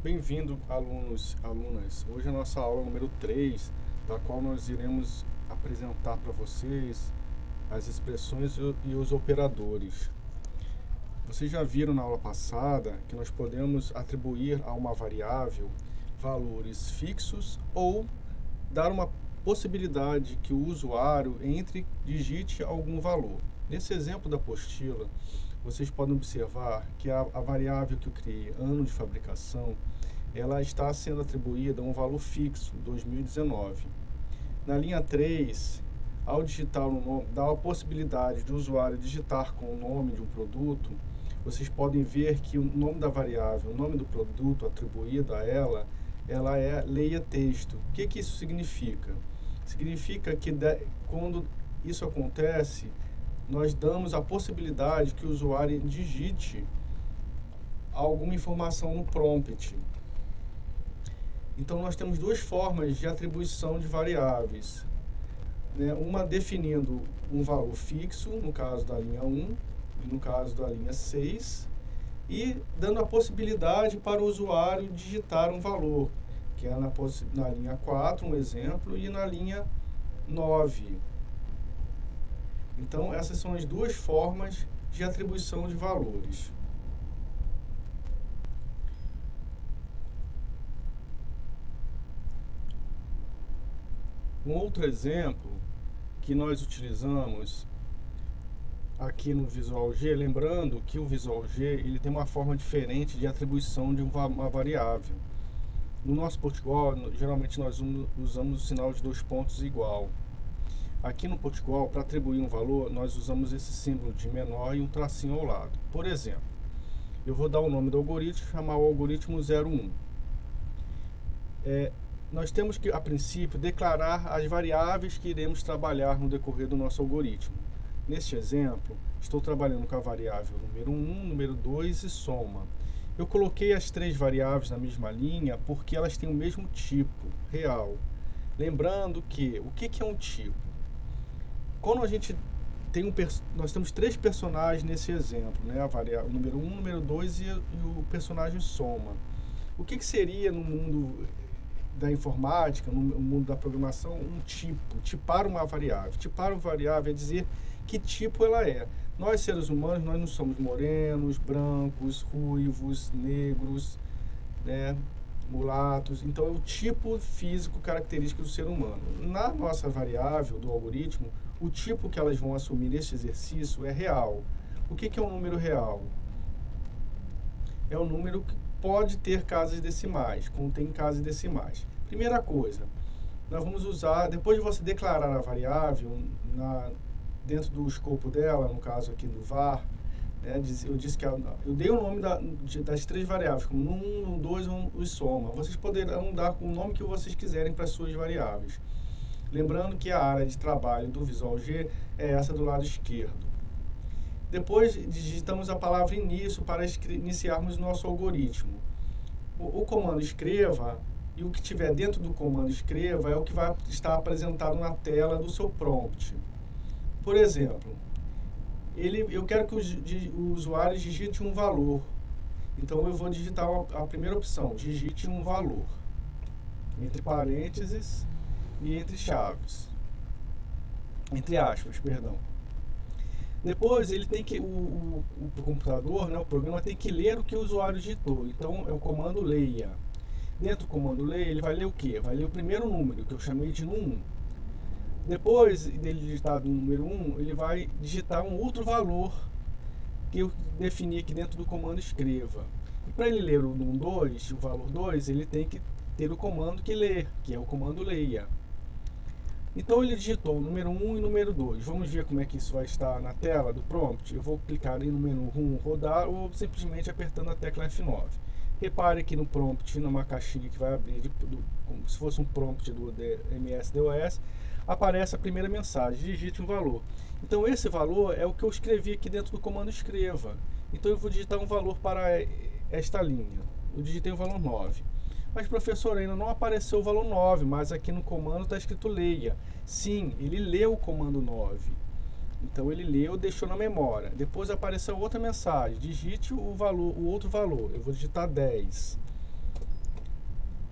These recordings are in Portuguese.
Bem-vindo, alunos, alunas. Hoje é a nossa aula número 3, da qual nós iremos apresentar para vocês as expressões e os operadores. Vocês já viram na aula passada que nós podemos atribuir a uma variável valores fixos ou dar uma possibilidade que o usuário digite algum valor. Nesse exemplo da apostila, vocês podem observar que a variável que eu criei, ano de fabricação, ela está sendo atribuída a um valor fixo, 2019. Na linha 3, ao digitar o nome, dá a possibilidade do usuário digitar com o nome de um produto. Vocês podem ver que o nome da variável, o nome do produto atribuído a ela é leia texto. O que isso significa? Significa que quando isso acontece, nós damos a possibilidade que o usuário digite alguma informação no prompt. Então, nós temos duas formas de atribuição de variáveis, né? Uma definindo um valor fixo, no caso da linha 1, e no caso da linha 6, e dando a possibilidade para o usuário digitar um valor, que é na linha 4, um exemplo, e na linha 9. Então, essas são as duas formas de atribuição de valores. Um outro exemplo que nós utilizamos aqui no Visual G, lembrando que o Visual G ele tem uma forma diferente de atribuição de uma variável. No nosso Portugal, geralmente nós usamos o sinal de dois pontos igual. Aqui no Portugal, para atribuir um valor, nós usamos esse símbolo de menor e um tracinho ao lado. Por exemplo, eu vou dar o nome do algoritmo e chamar o algoritmo 01. Nós temos que, a princípio, declarar as variáveis que iremos trabalhar no decorrer do nosso algoritmo. Neste exemplo, estou trabalhando com a variável número 1, número 2 e soma. Eu coloquei as três variáveis na mesma linha porque elas têm o mesmo tipo, real. Lembrando que, o que é um tipo? Quando a gente tem nós temos três personagens nesse exemplo, né? A variável número 1, número 2 e o personagem soma. O que seria no mundo da informática, no mundo da programação, um tipo? Tipar uma variável. Tipar uma variável é dizer que tipo ela é. Nós, seres humanos, nós não somos morenos, brancos, ruivos, negros, né? Mulatos. Então, é o tipo físico característico do ser humano. Na nossa variável do algoritmo, o tipo que elas vão assumir neste exercício é real. O que é um número real? É um número que pode ter casas decimais, contém casas decimais. Primeira coisa, nós vamos usar, depois de você declarar a variável, dentro do escopo dela, no caso aqui do var, né, eu disse que eu dei o nome das três variáveis, como 1, 2 e soma. Vocês poderão dar o nome que vocês quiserem para as suas variáveis. Lembrando que a área de trabalho do Visual G é essa do lado esquerdo. Depois digitamos a palavra início para iniciarmos nosso algoritmo. O comando escreva e o que tiver dentro do comando escreva é o que vai estar apresentado na tela do seu prompt. Por exemplo, eu quero que o usuário digite um valor. Então eu vou digitar a primeira opção, digite um valor, entre parênteses e entre chaves, entre aspas, perdão. Depois ele tem que, o computador, né, o programa tem que ler o que o usuário digitou. Então é o comando leia. Dentro do comando leia, ele vai ler o quê? Vai ler o primeiro número, que eu chamei de num1. Depois dele digitar o número 1, ele vai digitar um outro valor que eu defini aqui dentro do comando escreva. E para ele ler o num2, o valor 2, ele tem que ter o comando que lê, que é o comando leia. Então ele digitou o número 1 e o número 2. Vamos ver como é que isso vai estar na tela do prompt. Eu vou clicar no menu 1 rodar ou simplesmente apertando a tecla F9. Repare que no prompt, numa caixinha que vai abrir como se fosse um prompt do MS-DOS, aparece a primeira mensagem, digite um valor. Então esse valor é o que eu escrevi aqui dentro do comando escreva. Então eu vou digitar um valor para esta linha. Eu digitei o valor 9. Mas, professor, ainda não apareceu o valor 9, mas aqui no comando está escrito leia. Sim, ele leu o comando 9. Então ele leu, deixou na memória. Depois apareceu outra mensagem, digite o outro valor. Eu vou digitar 10.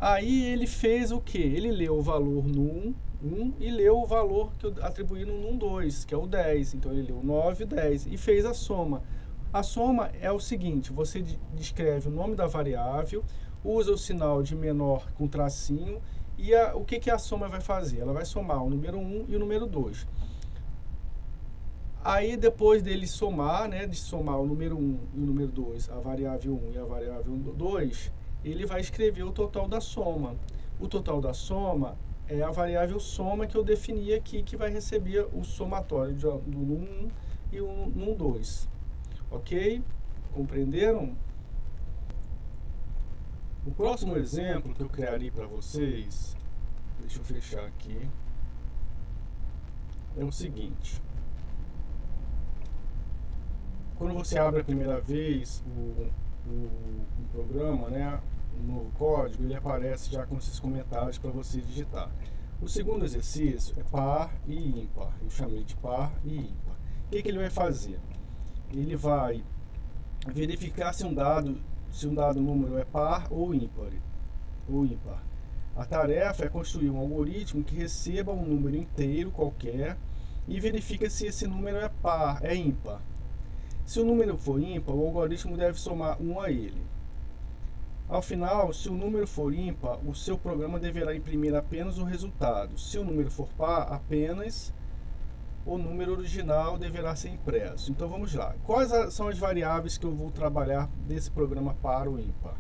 Aí ele fez o quê? Ele leu o valor no 1 e leu o valor que eu atribuí no 1, 2, que é o 10. Então ele leu 9 e 10 e fez a soma. A soma é o seguinte, você descreve o nome da variável, usa o sinal de menor com tracinho e o que a soma vai fazer? Ela vai somar o número 1 e o número 2. Aí depois dele somar, né, de somar o número 1 e o número 2, a variável 1 e a variável 2, ele vai escrever o total da soma. O total da soma é a variável soma que eu defini aqui, que vai receber o somatório do 1 e o 2. Ok? Compreenderam? O próximo exemplo que eu criarei para vocês, deixa eu fechar aqui, é o seguinte. Quando você abre a primeira vez o programa, né, o novo código, ele aparece já com esses comentários para você digitar. O segundo exercício é par e ímpar. Eu chamei de par e ímpar. O que ele vai fazer? Ele vai verificar se um dado número é par ou ímpar. A tarefa é construir um algoritmo que receba um número inteiro qualquer e verifica se esse número é ímpar. Se o número for ímpar, o algoritmo deve somar 1 a ele. Ao final, se o número for ímpar, o seu programa deverá imprimir apenas o resultado. Se o número for par, apenas o número original deverá ser impresso. Então vamos lá. Quais são as variáveis que eu vou trabalhar desse programa par ou ímpar?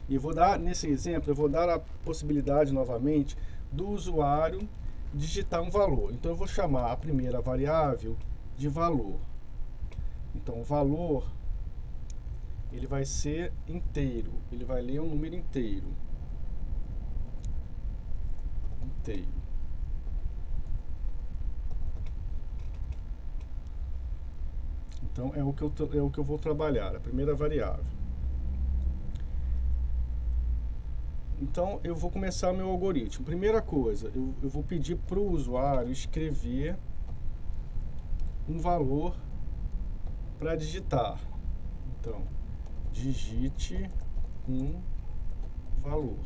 E nesse exemplo, eu vou dar a possibilidade novamente do usuário digitar um valor. Então eu vou chamar a primeira variável de valor. Então o valor ele vai ser inteiro, ele vai ler um número inteiro. Então é o que eu vou trabalhar, a primeira variável. Então eu vou começar meu algoritmo. Primeira coisa, eu vou pedir para o usuário escrever um valor para digitar. Então, digite um valor.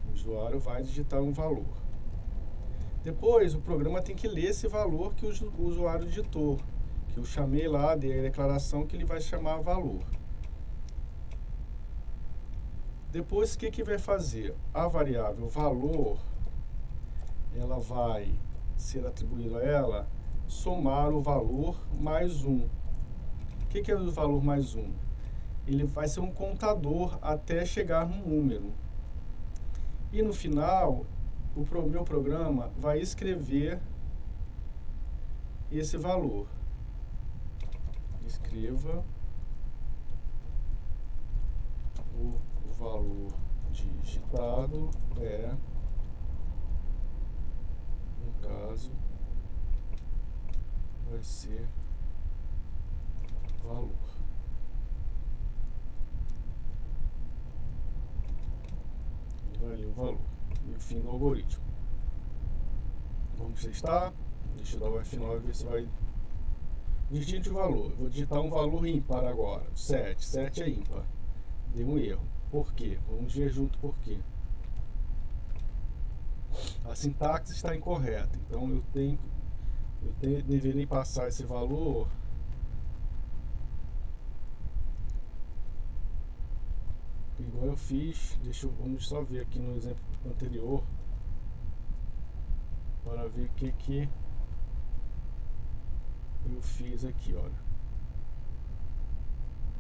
O usuário vai digitar um valor. Depois, o programa tem que ler esse valor que o usuário digitou, que eu chamei lá, dei a declaração que ele vai chamar valor. Depois, o que vai fazer? A variável valor, ela vai ser atribuído a ela somar o valor mais 1. O que é o valor mais 1? Ele vai ser um contador até chegar no número. E no final, o meu programa vai escrever esse valor. Escreva o valor digitado no caso, vai ser valor. E vai ler o valor. E o fim do algoritmo. Vamos testar. Deixa eu dar o F9 e ver se vai. Digite o valor. Eu vou digitar um valor ímpar agora. 7. 7 é ímpar. Deu um erro. Por quê? Vamos ver junto por quê. A sintaxe está incorreta. Então eu deveria passar esse valor igual eu fiz. Vamos só ver aqui no exemplo anterior para ver o que eu fiz aqui, olha.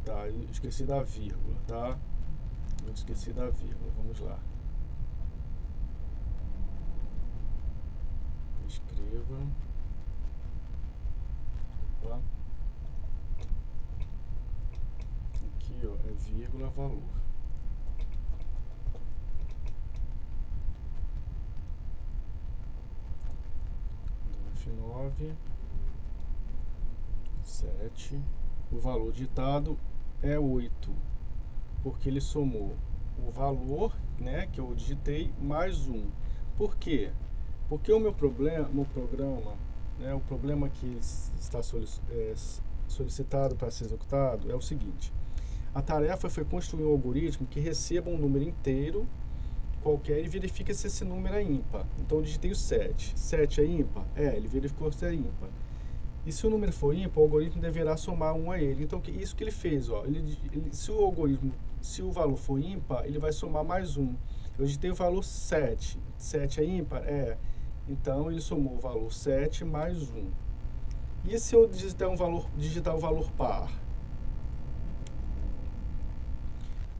Tá, eu esqueci da vírgula, tá? Eu esqueci da vírgula, vamos lá. Escreva. Opa. Aqui, ó, é vírgula valor. F9, 7. O valor digitado é 8, porque ele somou o valor, né, que eu digitei, mais 1. Por quê? Porque o meu programa, né, o problema que está solicitado para ser executado é o seguinte: A tarefa foi construir um algoritmo que receba um número inteiro qualquer e verifica se esse número é ímpar. Então eu digitei o 7. 7 é ímpar? Ele verificou se é ímpar. E se o número for ímpar, o algoritmo deverá somar 1 a ele. Então isso que ele fez, ó, se o algoritmo, se o valor for ímpar, ele vai somar mais 1. Eu digitei o valor 7. 7 é ímpar? Então ele somou o valor 7 mais 1. E se eu digitar o valor par?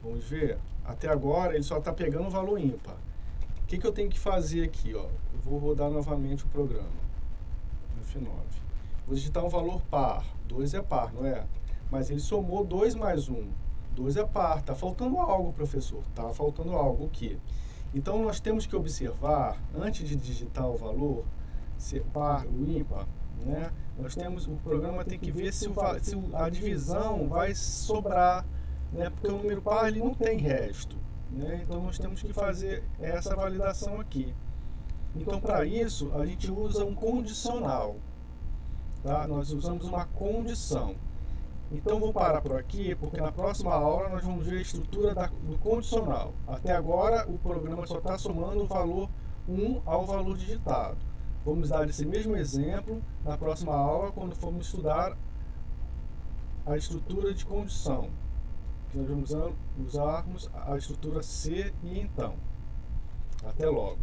Vamos ver. Até agora ele só está pegando o valor ímpar. O que eu tenho que fazer aqui? Ó? Eu vou rodar novamente o programa. F9. Vou digitar um valor par. 2 é par, não é? Mas ele somou 2 mais 1. 2 é par. Está faltando algo, professor. Está faltando algo. O quê? Então nós temos que observar, antes de digitar o valor, se par ou ímpar, né? O programa tem que ver se a divisão vai sobrar, né? Porque o número par ele não tem resto, né? Então nós temos que fazer essa validação aqui. Então para isso a gente usa um condicional, tá? Nós usamos uma condição. Então vou parar por aqui, porque na próxima aula nós vamos ver a estrutura do condicional. Até agora o programa só está somando o valor 1 ao valor digitado. Vamos dar esse mesmo exemplo na próxima aula, quando formos estudar a estrutura de condição. Nós vamos usarmos a estrutura se e então. Até logo.